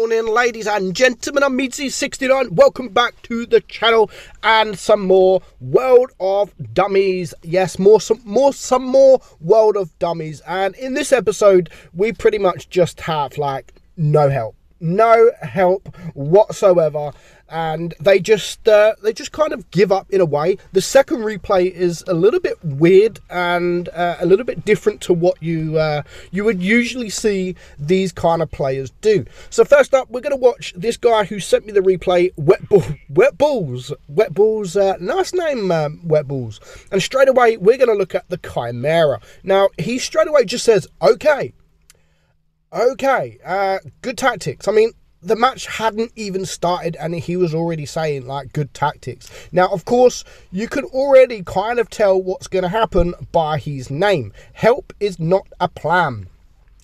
morning, ladies and gentlemen. I'm meadsy69. Welcome back to the channel and some more World of Dummies. Yes, some more World of Dummies. And in this episode, we pretty much just have like no help whatsoever, and they just kind of give up in a way. The second replay is a little bit weird and a little bit different to what you would usually see these kind of players do. So first up, we're going to watch this guy who sent me the replay, Wet Balls. Nice name, Wet Balls. And straight away, we're going to look at the Chimera. Now, he straight away just says, okay, good tactics. I mean, the match hadn't even started and he was already saying like good tactics. Now, of course, you can already kind of tell what's going to happen by his name. Help is not a plan.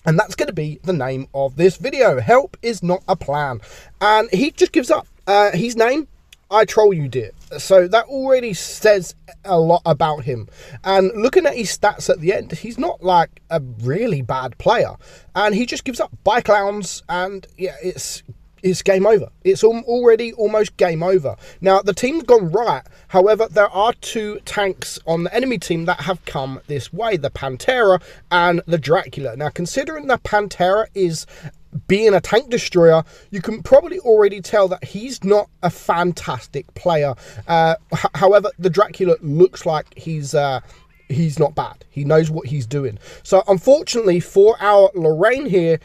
And that's going to be the name of this video. Help is not a plan. And he just gives up. His name, I troll you, dear. So that already says a lot about him. And looking at his stats at the end, he's not like a really bad player. And he just gives up. Bye, clowns. And yeah, it's game over. It's already almost game over. Now, the team's gone right. However, there are two tanks on the enemy team that have come this way. The Pantera and the Dracula. Now, considering the Pantera is being a tank destroyer, you can probably already tell that he's not a fantastic player. However, the Dracula looks like he's not bad. He knows what he's doing. So unfortunately for our Lorraine here,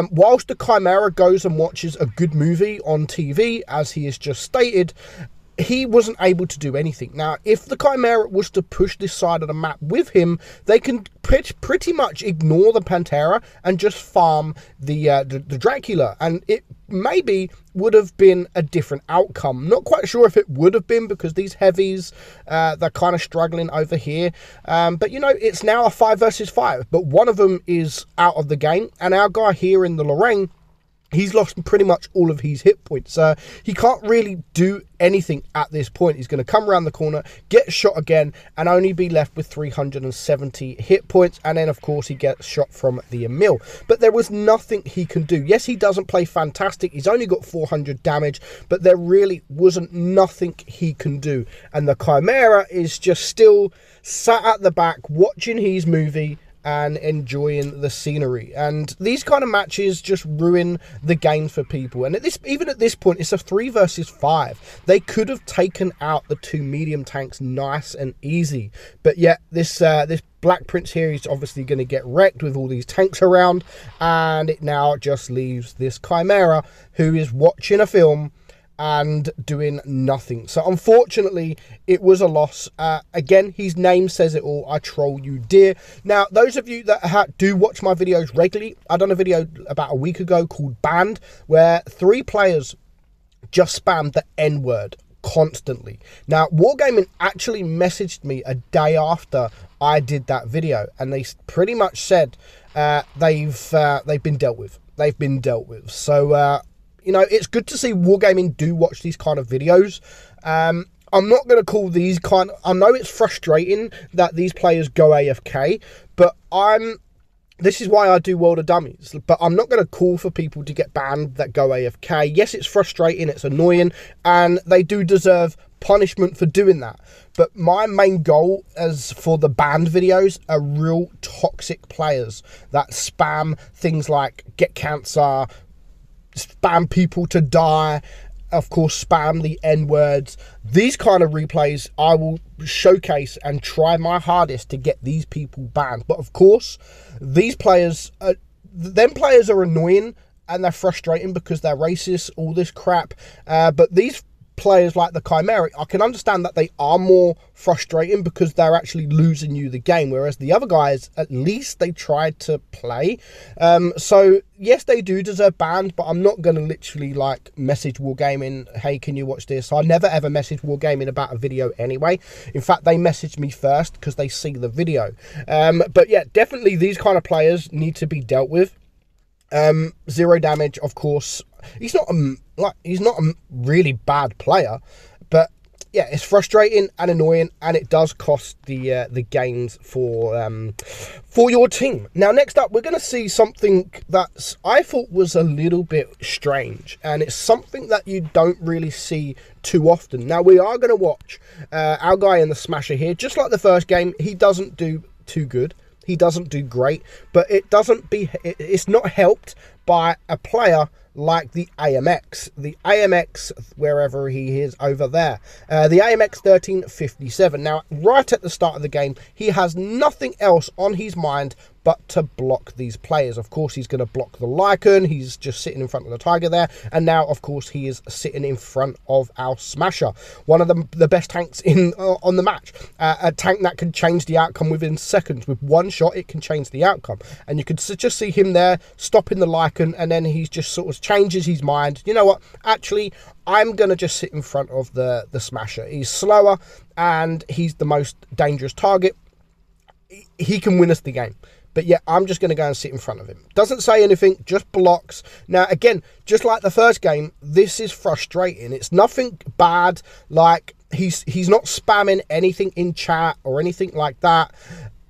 whilst the Chimera goes and watches a good movie on TV, as he has just stated, he wasn't able to do anything. Now, if the Chimera was to push this side of the map with him, they can pretty much ignore the Pantera and just farm the Dracula. And it maybe would have been a different outcome. Not quite sure if it would have been, because these heavies, they're kind of struggling over here. But, you know, it's now a 5 versus 5. But one of them is out of the game. And our guy here in the Lorraine, he's lost pretty much all of his hit points. He can't really do anything at this point. He's going to come around the corner, get shot again, and only be left with 370 hit points. And then, of course, he gets shot from the Emil. But there was nothing he can do. Yes, he doesn't play fantastic. He's only got 400 damage, but there really wasn't nothing he can do. And the Chimera is just still sat at the back watching his movie and enjoying the scenery. And these kind of matches just ruin the game for people. And even at this point, it's a 3 versus 5. They could have taken out the two medium tanks nice and easy. But yet, this Black Prince here is obviously going to get wrecked with all these tanks around. And it now just leaves this Chimera who is watching a film and doing nothing. So unfortunately, it was a loss. Again, his name says it all. I troll you, dear. Now, those of you that do watch my videos regularly, I done a video about a week ago called Banned, where 3 players just spammed the N-word constantly. Now, Wargaming actually messaged me a day after I did that video, and they pretty much said they've been dealt with. They've been dealt with. So you know, it's good to see Wargaming do watch these kind of videos. I'm not going to call these I know it's frustrating that these players go AFK, but this is why I do World of Dummies. But I'm not going to call for people to get banned that go AFK. Yes, it's frustrating, it's annoying, and they do deserve punishment for doing that. But my main goal as for the banned videos are real toxic players that spam things like get cancer, spam people to die, of course spam the N-words. These kind of replays I will showcase and try my hardest to get these people banned. But of course, these players, them players are annoying and they're frustrating because they're racist, all this crap. But these players like the Chimera, I can understand that they are more frustrating because they're actually losing you the game, whereas the other guys, at least they tried to play. So yes, they do deserve banned, but I'm not going to literally like message Wargaming, hey, can you watch this? I never ever message Wargaming about a video anyway. In fact, they message me first because they see the video. But yeah, definitely these kind of players need to be dealt with. 0 damage, of course. He's not a really bad player, but yeah, it's frustrating and annoying, and it does cost the games for your team. Now, next up, we're going to see something that I thought was a little bit strange, and it's something that you don't really see too often. Now, we are going to watch our guy in the Smasher here. Just like the first game, he doesn't do too good. He doesn't do great, but it's not helped by a player like the AMX. The AMX, wherever he is over there. The AMX 1357. Now, right at the start of the game, he has nothing else on his mind but to block these players. Of course, he's going to block the Lycan. He's just sitting in front of the Tiger there. And now, of course, he is sitting in front of our Smasher. One of the best tanks on the match. A tank that can change the outcome within seconds. With one shot, it can change the outcome. And you could just see him there stopping the Lycan, and then he's just sort of changes his mind. You know what? Actually, I'm going to just sit in front of the Smasher. He's slower, and he's the most dangerous target. He can win us the game. But yeah, I'm just going to go and sit in front of him. Doesn't say anything, just blocks. Now, again, just like the first game, this is frustrating. It's nothing bad. Like, he's not spamming anything in chat or anything like that.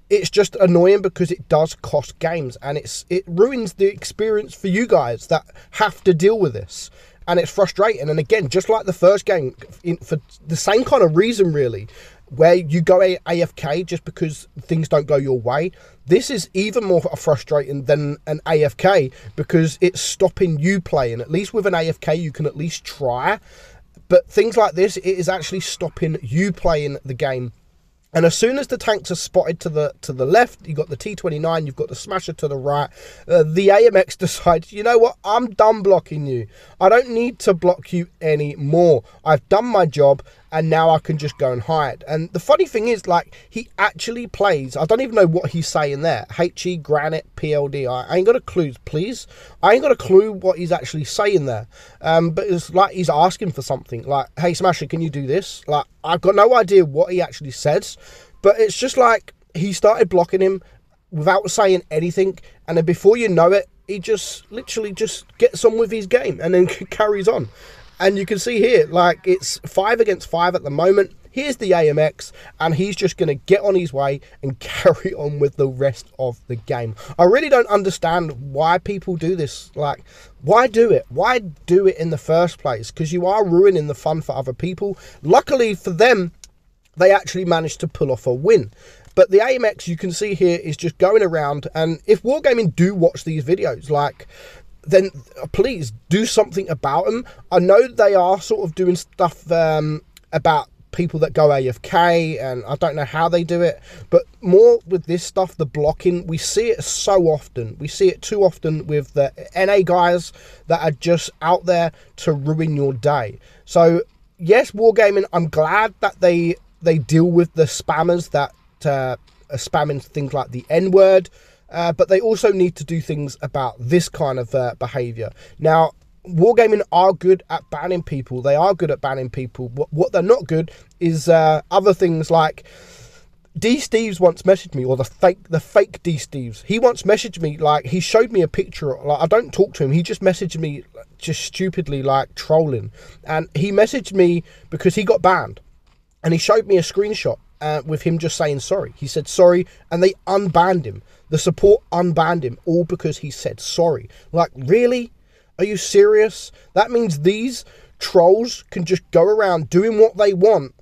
It's just annoying because it does cost games. And it ruins the experience for you guys that have to deal with this. And it's frustrating. And again, just like the first game, for the same kind of reason, really, where you go AFK just because things don't go your way. This is even more frustrating than an AFK because it's stopping you playing. At least with an AFK, you can at least try. But things like this, it is actually stopping you playing the game. And as soon as the tanks are spotted to the left, you've got the T29, you've got the Smasher to the right, the AMX decides, you know what, I'm done blocking you. I don't need to block you anymore. I've done my job, and now I can just go and hide. And the funny thing is, like, he actually plays, I don't even know what he's saying there, HE, Granite, PLD, I ain't got a clue, please. I ain't got a clue what he's actually saying there. But it's like he's asking for something, like, hey, Smasher, can you do this? Like, I've got no idea what he actually says, but it's just like he started blocking him without saying anything, and then before you know it, he just literally just gets on with his game and then carries on. And you can see here, like, it's 5 against 5 at the moment. Here's the AMX, and he's just going to get on his way and carry on with the rest of the game. I really don't understand why people do this. Like, why do it? Why do it in the first place? Because you are ruining the fun for other people. Luckily for them, they actually managed to pull off a win. But the AMX, you can see here, is just going around. And if Wargaming do watch these videos, like, then please do something about them. I know they are sort of doing stuff about people that go AFK, and I don't know how they do it, but more with this stuff, the blocking, we see it so often. We see it too often with the NA guys that are just out there to ruin your day. So yes, Wargaming, I'm glad that they deal with the spammers that are spamming things like the N-word, but they also need to do things about this kind of behavior. Now, Wargaming are good at banning people. They are good at banning people. What they're not good is other things like D Steves once messaged me, or the fake D Steves. He once messaged me, like, he showed me a picture. Like, I don't talk to him. He just messaged me just stupidly, like, trolling. And he messaged me because he got banned. And he showed me a screenshot with him just saying sorry. He said sorry, and they unbanned him. The support unbanned him, all because he said sorry. Like, really? Are you serious? That means these trolls can just go around doing what they want,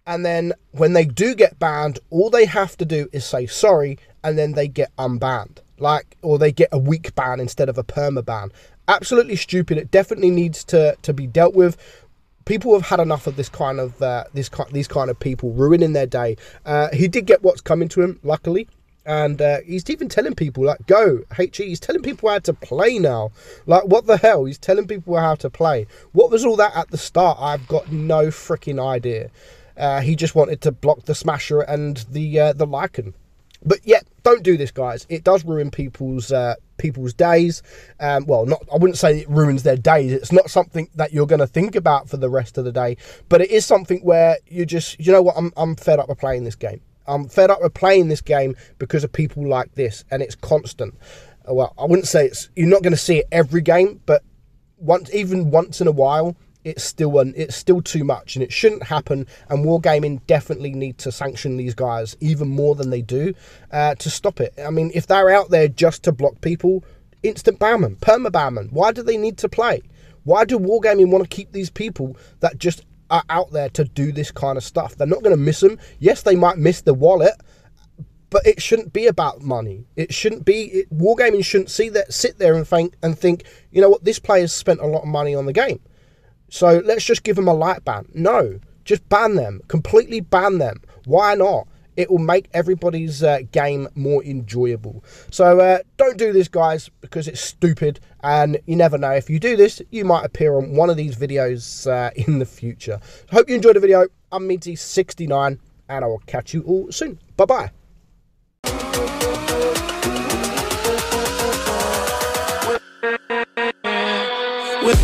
and then when they do get banned, all they have to do is say sorry, and then they get unbanned. Like, or they get a weak ban instead of a perma ban. Absolutely stupid. It definitely needs to be dealt with. People have had enough of this kind of these kind of people ruining their day. He did get what's coming to him, luckily. And he's even telling people, like, go, HE, he's telling people how to play now. Like, what the hell? He's telling people how to play. What was all that at the start? I've got no freaking idea. He just wanted to block the Smasher and the Lycan. But yeah, don't do this, guys. It does ruin people's days. Well, not, I wouldn't say it ruins their days. It's not something that you're going to think about for the rest of the day. But it is something where you just, you know what, I'm fed up with playing this game. I'm fed up with playing this game because of people like this, and it's constant. Well, I wouldn't say you're not going to see it every game, but once in a while, it's still too much, and it shouldn't happen. And Wargaming definitely need to sanction these guys even more than they do to stop it. I mean, if they're out there just to block people, instant ban them, perma-ban them. Why do they need to play? Why do Wargaming want to keep these people that just are out there to do this kind of stuff? They're not going to miss them. Yes, they might miss the wallet, but it shouldn't be about money. It shouldn't be. Wargaming shouldn't sit there and think, you know what, this player's spent a lot of money on the game, so let's just give them a light ban. No, just ban them. Completely ban them. Why not? It will make everybody's game more enjoyable. So don't do this, guys, because it's stupid, and you never know. If you do this, you might appear on one of these videos in the future. Hope you enjoyed the video. I'm meadsy69, and I will catch you all soon. Bye-bye. With